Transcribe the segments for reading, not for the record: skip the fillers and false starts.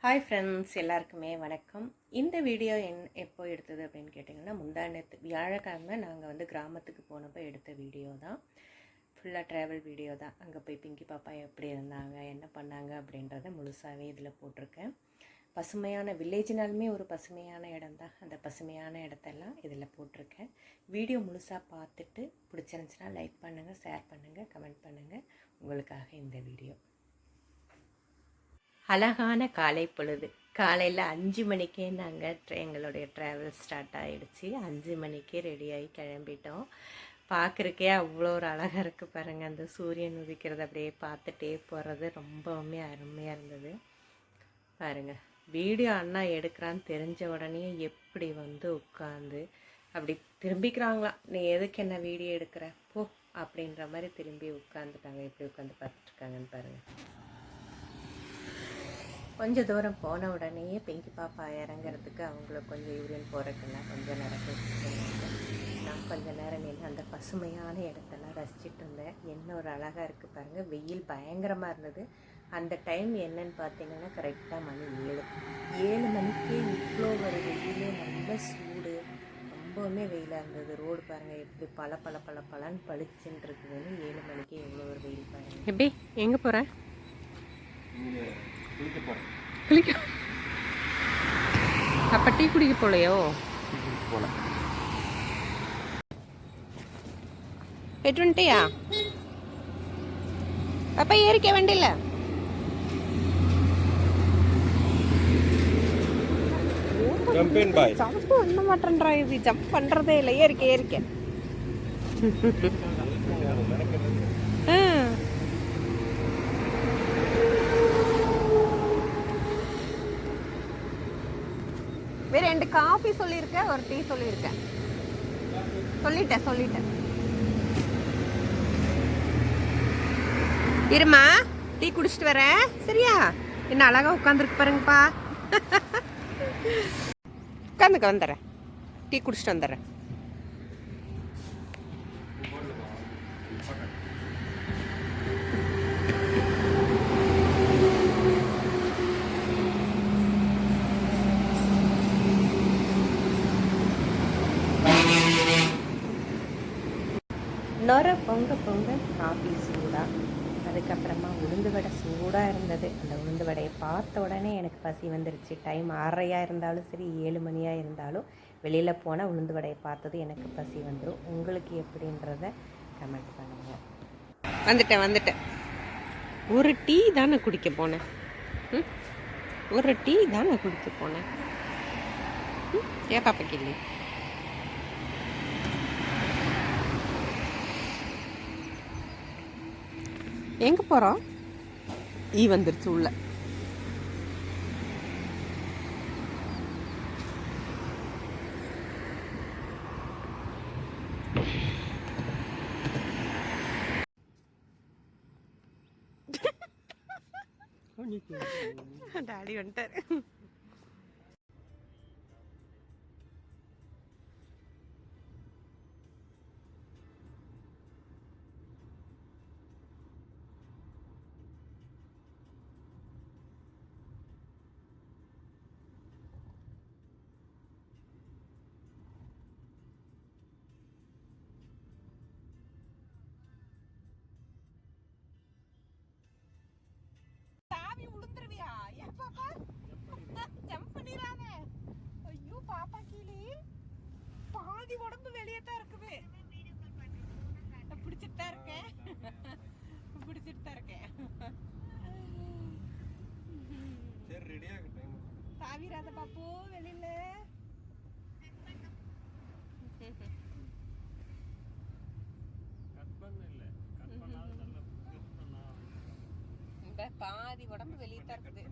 Hi friends, எல்லாருக்குமே வணக்கம். இந்த வீடியோ எப்போ எடுத்தது அப்படின்னு கேட்டிங்கன்னா, முந்தானத்து வியாழக்கிழமை நாங்கள் கிராமத்துக்கு போனப்போ எடுத்த வீடியோ தான். ஃபுல்லாக ட்ராவல் வீடியோ தான். அங்கே போய் பிங்கி பாப்பா எப்படி இருந்தாங்க, என்ன பண்ணாங்க அப்படின்றத முழுசாகவே இதில் போட்டிருக்கேன். பசுமையான வில்லேஜ்னாலுமே ஒரு பசுமையான இடம் தான். அந்த பசுமையான இடத்தெல்லாம் இதில் போட்டிருக்கேன். வீடியோ முழுசாக பார்த்துட்டு பிடிச்சிருந்துச்சுன்னா லைக் பண்ணுங்கள், ஷேர் பண்ணுங்கள், கமெண்ட் பண்ணுங்கள். உங்களுக்காக இந்த வீடியோ. அழகான காலை பொழுது. காலையில் 5 மணிக்கே நாங்கள் எங்களுடைய ட்ராவல் ஸ்டார்ட் ஆகிடுச்சு. 5 மணிக்கே ரெடியாகி கிளம்பிட்டோம். பார்க்குறக்கே அவ்வளோ ஒரு அழகாக இருக்குது பாருங்கள். அந்த சூரியன் உதிக்கிறது அப்படியே பார்த்துட்டே போகிறது ரொம்பவுமே அருமையாக இருந்தது பாருங்கள். வீடியோ அண்ணா எடுக்கிறான்னு தெரிஞ்ச உடனே எப்படி உட்காந்து அப்படி திரும்பிக்கிறாங்களாம். நீ எதுக்கு என்ன வீடியோ எடுக்கிற போ அப்படின்ற மாதிரி திரும்பி உட்காந்துட்டாங்க. எப்படி உட்காந்து பார்த்துட்ருக்காங்கன்னு பாருங்கள். கொஞ்சம் தூரம் போன உடனேயே பிங்கி பாப்பா இறங்குறதுக்கு அவங்களுக்கு கொஞ்சம் யூரின் போகிறதுக்குலாம் கொஞ்சம் நடக்க வச்சுருந்தாங்க. நான் கொஞ்சம் நேரம் நின்று அந்த பசுமையான இடத்தெல்லாம் ரசிச்சுட்டு இருந்தேன். என்ன ஒரு அழகாக இருக்குது பாருங்கள். வெயில் பயங்கரமாக இருந்தது. அந்த டைம் என்னன்னு பார்த்தீங்கன்னா கரெக்டாக மணி 7 மணிக்கே இவ்வளோ ஒரு வெயிலே நல்ல சூடு, ரொம்பவுமே வெயிலாக இருந்தது. ரோடு பாருங்கள் எப்படி பல பளிச்சுன்னு இருக்குதுன்னு. 7 மணிக்கே எவ்வளோ ஒரு வெயில் பாருங்கள். எப்படி எங்கே போகிறேன்? குளிக்க. அப்ப டீ குடிக்க போலையோ? போல பெட்ருன்ட்டியா அப்ப ஏறிக்க வண்டியில ஜம்ப் பண்ண மாட்டேன்றா. இது ஜம்ப் பண்றதே இல்லை. ஏறிக்க வேற 2 காஃபி சொல்லியிருக்கேன், ஒரு டீ சொல்லியிருக்கேன். சொல்லிட்டேன். இருமா, டீ குடிச்சிட்டு வரேன், சரியா? என்ன அழகா உட்காந்துருக்கு பாருங்கப்பா. உட்காந்துக்க, வந்துடுறேன். டீ குடிச்சிட்டு வந்துடுறேன். நொர பொங்க காஃபி சூடாக, அதுக்கப்புறமா உளுந்து வடை சூடாக இருந்தது. அந்த உளுந்து வடையை பார்த்த உடனே எனக்கு பசி வந்துருச்சு. டைம் 6:30 இருந்தாலும் சரி, 7 மணியாக இருந்தாலும் வெளியில் போனால் உளுந்து வடையை பார்த்தது எனக்கு பசி வந்துடும். உங்களுக்கு எப்படின்றத கமெண்ட் பண்ணுங்கள். வந்துட்டேன். ஒரு டீ தானே குடிக்க போனேன். ஏன் பாப்பா கிள்ளி எங்கே போகிறோம்? வந்துருச்சு உள்ள. டாடி வந்துட்டாரு. ஐயோ பாப்பா கீழே பாதி உடம்பு வெளியே தான் இருக்குது. பிடிச்சிட்டு தான் இருக்கேன். தாவிராத பாப்போ வெளியில. பாதி உடம்பு வெளியே தான் இருக்குது.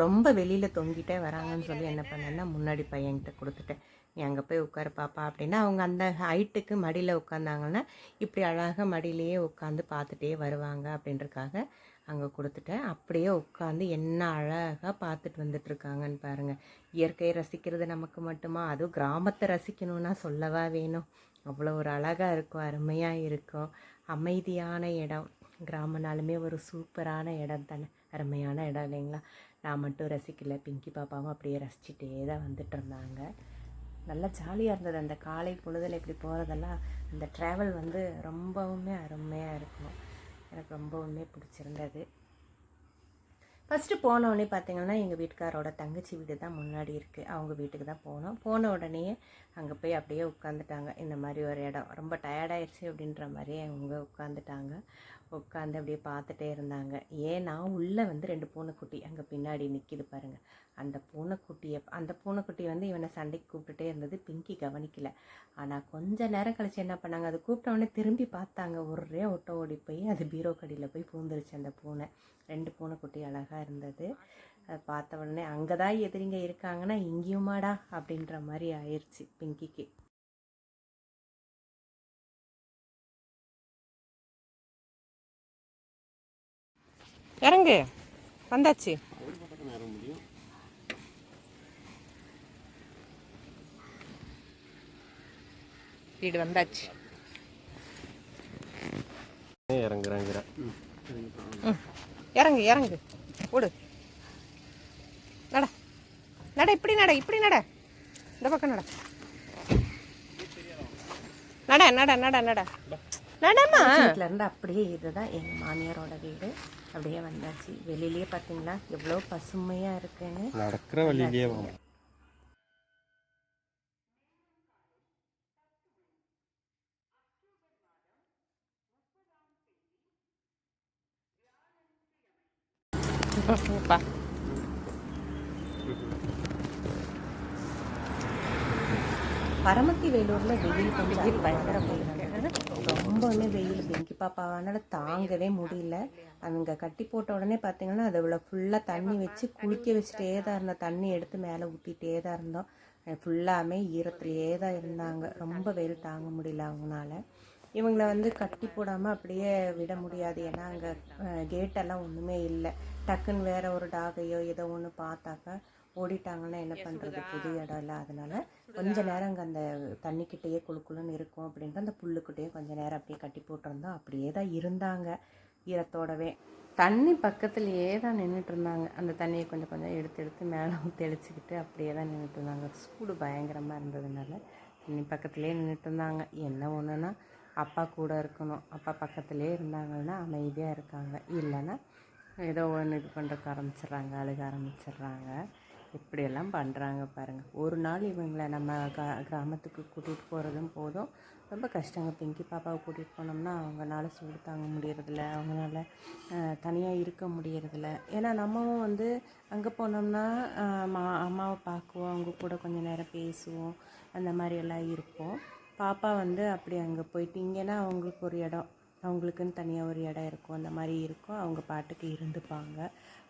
ரொம்ப வெளியில் தொங்கிட்டே வராங்கன்னு சொல்லி என்ன பண்ணேன்னா, முன்னாடி பையன்கிட்ட கொடுத்துட்டேன். நீ அங்கே போய் உட்காரு பாப்பா அப்படின்னா, அவங்க அந்த ஹைட்டுக்கு மடியில் உட்காந்தாங்கன்னா இப்படி அழகாக மடியிலேயே உட்காந்து பார்த்துட்டே வருவாங்க அப்படின்றக்காக அங்கே கொடுத்துட்டேன். அப்படியே உட்காந்து என்ன அழகாக பார்த்துட்டு வந்துட்டுருக்காங்கன்னு பாருங்கள். இயற்கையை ரசிக்கிறது நமக்கு மட்டுமா? அதுவும் கிராமத்தை ரசிக்கணுன்னா சொல்லவா வேணும். அவ்வளோ ஒரு அழகாக இருக்கும், அருமையாக இருக்கும், அமைதியான இடம். கிராமனாலுமே ஒரு சூப்பரான இடம் தானே, அருமையான இடம் இல்லைங்களா? நான் மட்டும் ரசிக்கல, பிங்கி பாப்பாவும் அப்படியே ரசிச்சுட்டே தான் வந்துட்டு இருந்தாங்க. நல்லா ஜாலியாக இருந்தது அந்த காலை பொழுதில் இப்படி போகிறதெல்லாம். அந்த ட்ராவல் வந்து ரொம்பவுமே அருமையாக இருக்கும். எனக்கு ரொம்பவுமே பிடிச்சிருந்தது. ஃபஸ்ட்டு போனோடனே பார்த்திங்கன்னா எங்கள் வீட்டுக்காரோட தங்கச்சி வீடு தான் முன்னாடி இருக்குது. அவங்க வீட்டுக்கு தான் போனோம். போன உடனே அங்கே போய் அப்படியே உட்காந்துட்டாங்க. இந்த மாதிரி ஒரு இடம் ரொம்ப டயர்டாயிடுச்சு அப்படின்ற மாதிரியே அவங்க உட்காந்துட்டாங்க. உட்காந்து அப்படியே பார்த்துட்டே இருந்தாங்க. ஏன்னா உள்ளே வந்து 2 பூனைக்குட்டி அங்கே பின்னாடி நிற்கிது பாருங்கள். அந்த பூனைக்குட்டி வந்து இவனை சண்டைக்கு கூப்பிட்டுட்டே இருந்தது. பிங்கி கவனிக்கல. ஆனால் கொஞ்சம் நேரம் கழிச்சு என்ன பண்ணாங்க, அது கூப்பிட்டவொடனே திரும்பி பார்த்தாங்க. ஒரே ஓட்ட ஓடி போய் அது பீரோ கடியில் போய் பூந்துருச்சு அந்த பூனை. 2 பூனைக்குட்டி அழகாக இருந்தது. அதை பார்த்த உடனே அங்கே தான் எதிரிங்க இருக்காங்கன்னா இங்கேயுமாடா அப்படின்ற மாதிரி ஆயிடுச்சு பிங்கிக்கு. இறங்கு, வந்தாச்சு. வீடு வந்தாச்சு. இறங்கு இறங்கு ஓடு. நட நட, இப்படி நட, இப்படி நட, இந்த பக்கம் நட, நட நட நட நட நடமா. வீட்டில் இருந்து அப்படியே இதுதான் எங்கள் மாமியாரோட வீடு. அப்படியே வந்தாச்சு. வெளியிலேயே பார்த்தீங்களா எவ்வளோ பசுமையாக இருக்குன்னு. நடக்கிற வழியிலேயே பா. பரமத்தி வேலூரில் வெயில் கொஞ்சம் பயங்கர வெயில், ரொம்பவுமே வெயில். பிங்கி பாப்பாவானால தாங்கவே முடியல. அங்கே கட்டி போட்ட உடனே பார்த்தீங்கன்னா அதை ஃபுல்லாக தண்ணி வச்சு குளிக்க வச்சுட்டே தான் இருந்தோம். தண்ணி எடுத்து மேலே ஊற்றிட்டே தான் இருந்தோம். ஃபுல்லாமே ஈரத்துலேயே தான் இருந்தாங்க. ரொம்ப வெயில் தாங்க முடியல அவங்களால. இவங்களை வந்து கட்டி போடாமல் அப்படியே விட முடியாது. ஏன்னா அங்கே கேட்டெல்லாம் ஒன்றுமே இல்லை. டக்குன்னு வேறு ஒரு டாகையோ ஏதோ ஒன்று பார்த்தாக்கா ஓடிட்டாங்கன்னா என்ன பண்ணுறது, புது இடம் இல்லை. அதனால் கொஞ்சம் நேரம் அங்கே அந்த தண்ணிக்கிட்டேயே குழுக்குழுன்னு இருக்கும் அப்படின்ட்டு அந்த புல்லுக்கிட்டேயே கொஞ்சம் நேரம் அப்படியே கட்டி போட்டிருந்தோம். அப்படியே தான் இருந்தாங்க ஈரத்தோடவே. தண்ணி பக்கத்துலேயே தான் நின்றுட்டு இருந்தாங்க. அந்த தண்ணியை கொஞ்சம் கொஞ்சம் எடுத்து மேலே தெளிச்சுக்கிட்டு அப்படியே தான் நின்றுட்டு இருந்தாங்க. சூடு பயங்கரமாக இருந்ததுனால தண்ணி பக்கத்துலேயே நின்றுட்டு இருந்தாங்க. என்ன ஒன்றுனா அப்பா கூட இருக்கணும். அப்பா பக்கத்துலேயே இருந்தாங்கன்னா அமைதியாக இருக்காங்க. இல்லைன்னா ஏதோ ஒன்று இது பண்ணுறக்கு ஆரம்பிச்சிடுறாங்க, அழுக ஆரம்பிச்சிடுறாங்க. இப்படியெல்லாம் பண்ணுறாங்க பாருங்கள். ஒரு நாள் இவங்களை நம்ம கிராமத்துக்கு கூட்டிகிட்டு போகிறதும் போதும். ரொம்ப கஷ்டங்க. பிங்கி பாப்பாவை கூட்டிகிட்டு போனோம்னா அவங்களால சூடு தாங்க முடியறதில்ல, அவங்களால தனியாக இருக்க முடியறதில்ல. ஏன்னா நம்மவும் வந்து அங்கே போனோம்னா அம்மாவை பார்க்குவோம், அவங்க கூட கொஞ்சம் நேரம் பேசுவோம், அந்த மாதிரியெல்லாம் இருப்போம். பாப்பா வந்து அப்படி அங்கே போயிட்டு இங்கேனா அவங்களுக்கு ஒரு இடம், அவங்களுக்குன்னு தனியாக ஒரு இடம் இருக்கும், அந்த மாதிரி இருக்கும். அவங்க பாட்டுக்கு இருந்துப்பாங்க.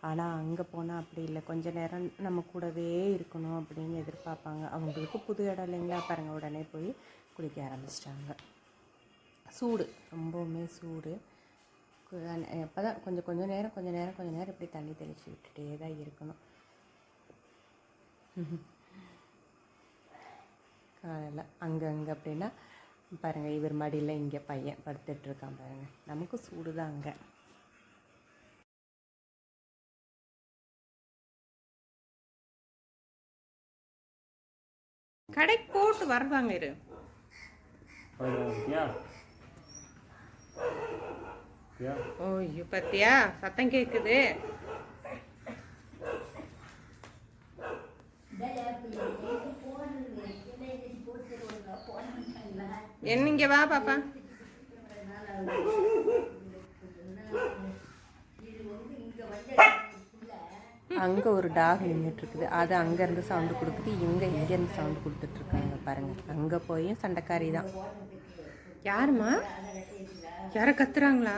ஆனால் அங்கே போனால் அப்படி இல்லை. கொஞ்சம் நேரம் நம்ம கூடவே இருக்கணும் அப்படின்னு எதிர்பார்ப்பாங்க. அவங்களுக்கு புது இடம் இல்லைங்களா பாருங்கள். உடனே போய் குளிக்க ஆரம்பிச்சிட்டாங்க. சூடு, ரொம்பவுமே சூடு. எப்போ தான் கொஞ்சம் நேரம் இப்படி தண்ணி தெளித்து விட்டுட்டே தான் இருக்கணும். காலையில் அங்கே அப்படின்னா பாருங்கள், இவர் மடியில் இங்கே பையன் படுத்துட்ருக்கான் பாருங்கள். நமக்கு சூடு தான் அங்கே. கடைக்கு போட்டு வருவாங்க. இரு ஓய்யோ, பத்தியா சத்தம் கேட்குது. என்னங்க வா பாப்பா. அங்கே ஒரு டாக் நின்றுட்டுருக்குது. அது அங்கேருந்து சவுண்டு கொடுக்குது, இங்கேருந்து சவுண்டு கொடுத்துட்ருக்காங்க பாருங்கள். அங்கே போய் சண்டைக்காரி தான். யாருமா? யாரை கத்துறாங்களா?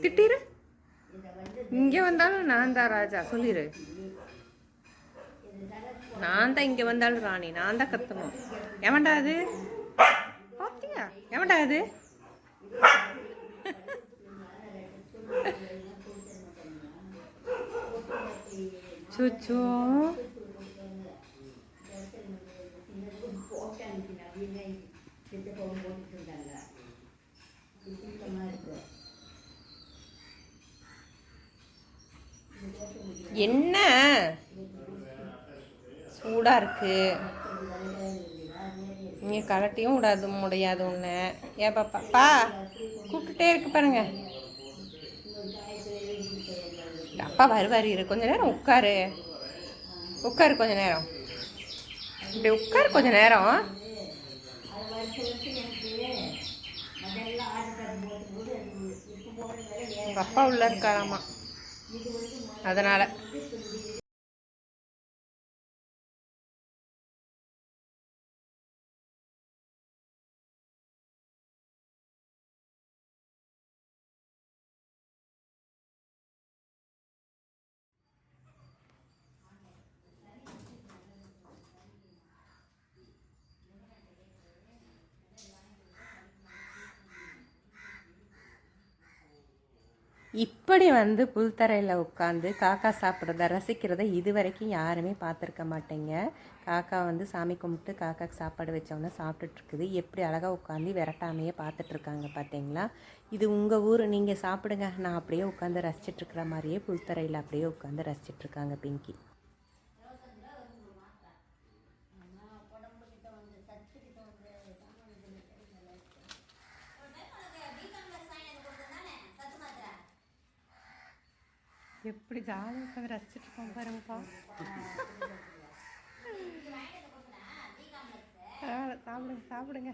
திட்டிரு. இங்கே வந்தாலும் நான் தான் ராஜா, சொல்லிடு. நான் தான் இங்கே வந்தாலும் ராணி, நான் தான் கத்தணும். எவன்டா அது? பாத்தியா எவன்டா அது? சுச்சோ, என்ன சூடாக இருக்கு, நீங்கள் கலட்டியும் முடியாது ஒன்று. ஏன் பாப்பா கூப்பிட்டுட்டே இருக்கு பாருங்க. அப்பா வருவார், இரு கொஞ்ச நேரம் உட்காரு கொஞ்ச நேரம், இப்படி உட்காரு கொஞ்ச நேரம். உங்கள் அப்பா உள்ள இருக்காராமா, அதனால். இப்படி புல்தரையில் உட்காந்து காக்கா சாப்பிட்றத ரசிக்கிறத இது வரைக்கும் யாருமே பார்த்துருக்க மாட்டேங்க. காக்கா சாமி கும்பிட்டு காக்காக்கு சாப்பாடு வச்சவொன்னே சாப்பிட்டுட்ருக்குது. எப்படி அழகாக உட்காந்து விரட்டாமையே பார்த்துட்ருக்காங்க பார்த்தீங்களா. இது உங்கள் ஊர், நீங்கள் சாப்பிடுங்க. நான் அப்படியே உட்காந்து ரசிச்சிட்ருக்கிற மாதிரியே புல்தரையில் அப்படியே உட்காந்து ரசிச்சிட்ருக்காங்க பிங்கி. எப்படி ஜாலியாக உட்காந்து ரசிச்சுட்டு இருக்கோம் பாருங்கப்பா. சாப்பிடுங்க சாப்பிடுங்க.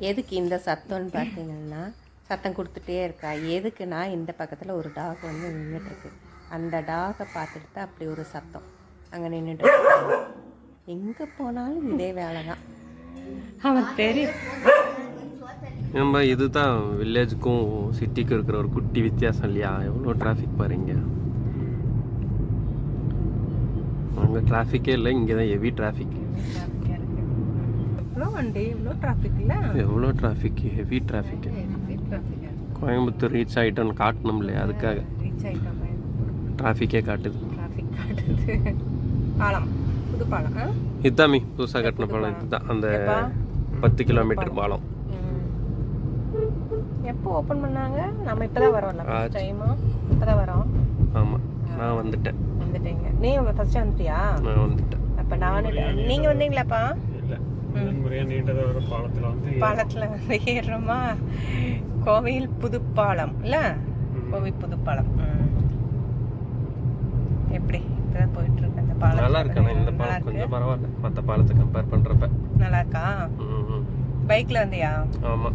எதுக்கு இந்த சத்தம்னு பார்த்தீங்கன்னா, சத்தம் கொடுத்துட்டே இருக்கா. எதுக்குன்னா இந்த பக்கத்தில் ஒரு டாக் நின்றுட்டுருக்கு. அந்த டாகை பார்த்துட்டு தான் அப்படி ஒரு சத்தம் அங்கே நின்றுட்டு. எங்கே போனாலும் இதே வேலை தான். அவன் தெரியும். நம்ம இதுதான் வில்லேஜுக்கும் சிட்டிக்கும் இருக்கிற ஒரு குட்டி வித்தியாசம் இல்லையா. எவ்வளோ டிராஃபிக் பாருங்க. அங்கே டிராஃபிக்கே இல்லை, இங்கே தான் ஹெவி டிராஃபிக். எவ்வளோ traffic, heavy traffic. Coimbatore reach ஆகிட்டோன்னு காட்டணும் இல்லையா, அதுக்காக டிராஃபிக்கே காட்டுது. பாலம், புது பாலம் இதுதாமி புதுசாக கட்டின பாலம். இதுதான் அந்த 10 கிலோமீட்டர் பாலம். எப்போ ஓப்பன் பண்ணாங்க? நம்ம இப்போதான் வரோம்ல, இப்போதான் வரோம். ஆமாம், நான் வந்துட்டேன். வந்துட்டீங்க? நீ ஃபர்ஸ்ட் வந்துட்டியா? நான் வந்துட்டேன். அப்போ நீங்கள் வந்தீங்களாப்பா? பாலத்தில் ஏறுறோமா? கோவில் புதுப்பாலம் இல்லை, கோவில் புதுப்பாலம். எப்படி இப்போதான் போயிட்டு இருக்கு அந்த பாலம்? நல்லா இருக்கு. இந்த பாலம் கொஞ்சம் பரவாயில்ல, மற்ற பாலத்தை கம்பேர் பண்றப்ப. நல்லா இருக்கா? பைக்ல வந்தியா? ஆமா.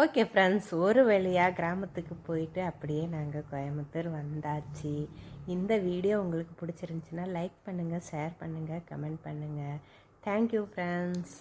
ஓகே ஃப்ரெண்ட்ஸ், ஒரு வழியாக கிராமத்துக்கு போயிட்டு அப்படியே நாங்கள் கோயம்புத்தூர் வந்தாச்சு. இந்த வீடியோ உங்களுக்கு பிடிச்சிருந்துச்சின்னா லைக் பண்ணுங்கள், ஷேர் பண்ணுங்கள், கமெண்ட் பண்ணுங்கள். Thank you friends.